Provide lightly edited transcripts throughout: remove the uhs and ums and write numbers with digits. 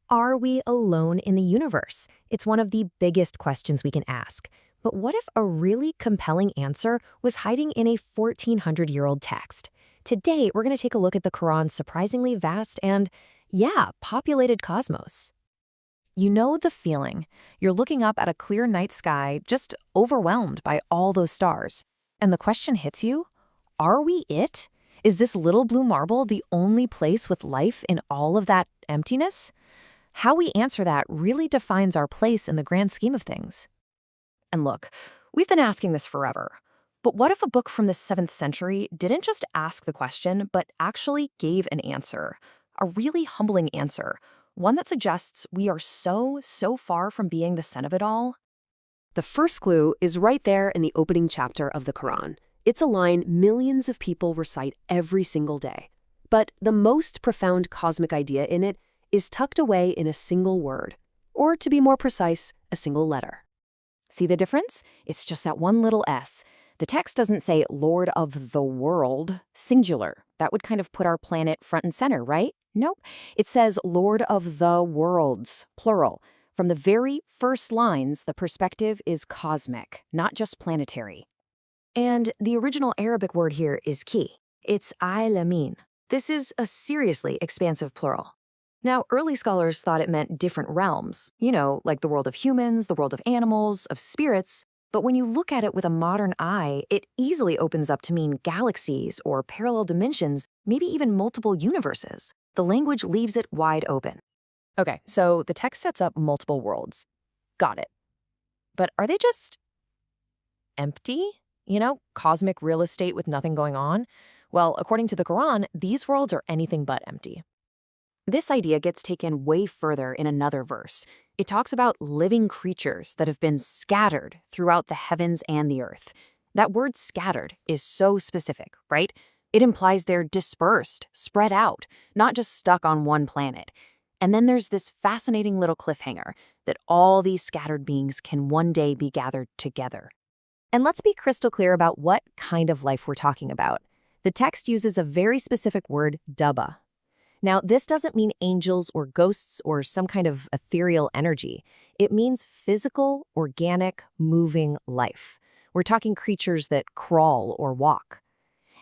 Are we alone in the universe? It's one of the biggest questions we can ask. But what if a really compelling answer was hiding in a 1400-year-old text? Today, we're going to take a look at the Quran's surprisingly vast and, yeah, populated cosmos. You know the feeling. You're looking up at a clear night sky, just overwhelmed by all those stars. And the question hits you, are we it? Is this little blue marble the only place with life in all of that emptiness? How we answer that really defines our place in the grand scheme of things. And look, we've been asking this forever. But what if a book from the 7th century didn't just ask the question, but actually gave an answer? A really humbling answer. One that suggests we are so far from being the center of it all. The first clue is right there in the opening chapter of the Quran. It's a line millions of people recite every single day. But the most profound cosmic idea in it is tucked away in a single word, or to be more precise, a single letter. See the difference? It's just that one little S. The text doesn't say Lord of the world, singular. That would kind of put our planet front and center, right? Nope. It says Lord of the worlds, plural. From the very first lines, the perspective is cosmic, not just planetary. And the original Arabic word here is key. It's alamin. This is a seriously expansive plural. Now, early scholars thought it meant different realms, like the world of humans, the world of animals, of spirits. But when you look at it with a modern eye, it easily opens up to mean galaxies or parallel dimensions, maybe even multiple universes. The language leaves it wide open. Okay, so the text sets up multiple worlds. Got it. But are they just empty? Cosmic real estate with nothing going on? Well, according to the Quran, these worlds are anything but empty. This idea gets taken way further in another verse. It talks about living creatures that have been scattered throughout the heavens and the earth. That word scattered is so specific, right? It implies they're dispersed, spread out, not just stuck on one planet. And then there's this fascinating little cliffhanger that all these scattered beings can one day be gathered together. And let's be crystal clear about what kind of life we're talking about. The text uses a very specific word, dabba. Now, this doesn't mean angels or ghosts or some kind of ethereal energy. It means physical, organic, moving life. We're talking creatures that crawl or walk.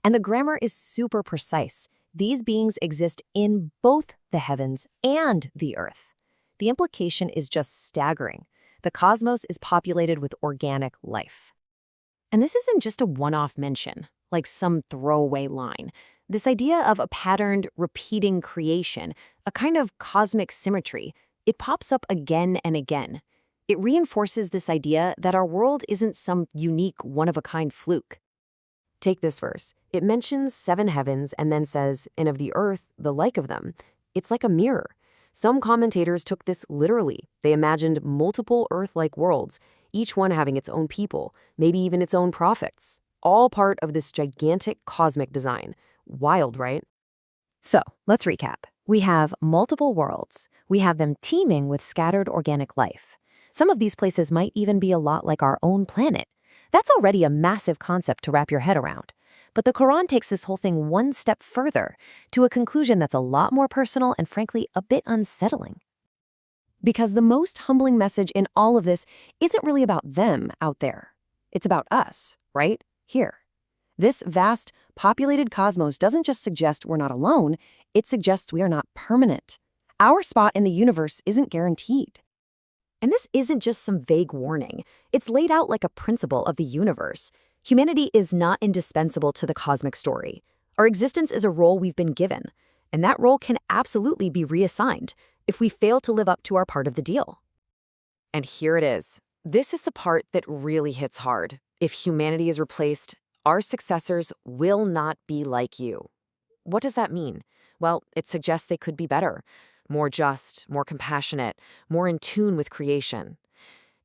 And the grammar is super precise. These beings exist in both the heavens and the earth. The implication is just staggering. The cosmos is populated with organic life. And this isn't just a one-off mention, like some throwaway line. This idea of a patterned, repeating creation, a kind of cosmic symmetry, it pops up again and again. It reinforces this idea that our world isn't some unique, one-of-a-kind fluke. Take this verse. It mentions 7 heavens and then says, and of the earth, the like of them. It's like a mirror. Some commentators took this literally. They imagined multiple Earth-like worlds, each one having its own people, maybe even its own prophets, all part of this gigantic cosmic design. Wild, right? So, let's recap. We have multiple worlds. We have them teeming with scattered organic life. Some of these places might even be a lot like our own planet. That's already a massive concept to wrap your head around. But the Quran takes this whole thing one step further, to a conclusion that's a lot more personal and frankly a bit unsettling. Because the most humbling message in all of this isn't really about them out there. It's about us, right here. This vast, populated cosmos doesn't just suggest we're not alone, it suggests we are not permanent. Our spot in the universe isn't guaranteed. And this isn't just some vague warning. It's laid out like a principle of the universe. Humanity is not indispensable to the cosmic story. Our existence is a role we've been given, and that role can absolutely be reassigned if we fail to live up to our part of the deal. And here it is. This is the part that really hits hard. If humanity is replaced, our successors will not be like you. What does that mean? Well, it suggests they could be better, more just, more compassionate, more in tune with creation.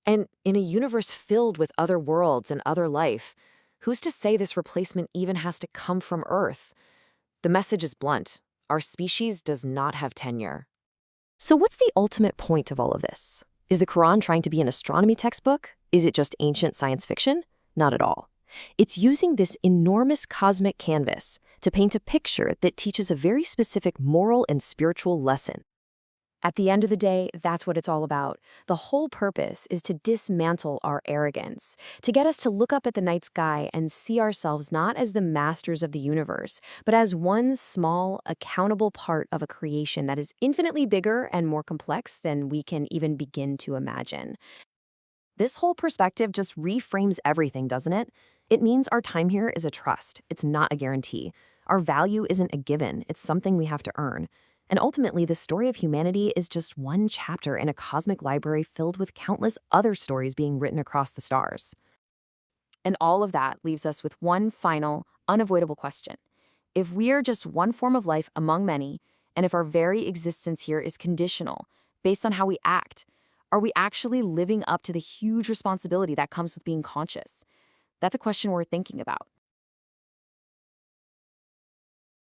And in a universe filled with other worlds and other life, who's to say this replacement even has to come from Earth? The message is blunt. Our species does not have tenure. So what's the ultimate point of all of this? Is the Quran trying to be an astronomy textbook? Is it just ancient science fiction? Not at all. It's using this enormous cosmic canvas to paint a picture that teaches a very specific moral and spiritual lesson. At the end of the day, that's what it's all about. The whole purpose is to dismantle our arrogance, to get us to look up at the night sky and see ourselves not as the masters of the universe, but as one small, accountable part of a creation that is infinitely bigger and more complex than we can even begin to imagine. This whole perspective just reframes everything, doesn't it? It means our time here is a trust. It's not a guarantee. Our value isn't a given. It's something we have to earn. And ultimately, the story of humanity is just one chapter in a cosmic library filled with countless other stories being written across the stars. And all of that leaves us with one final, unavoidable question. If we are just one form of life among many, and if our very existence here is conditional, based on how we act, are we actually living up to the huge responsibility that comes with being conscious? That's a question worth thinking about.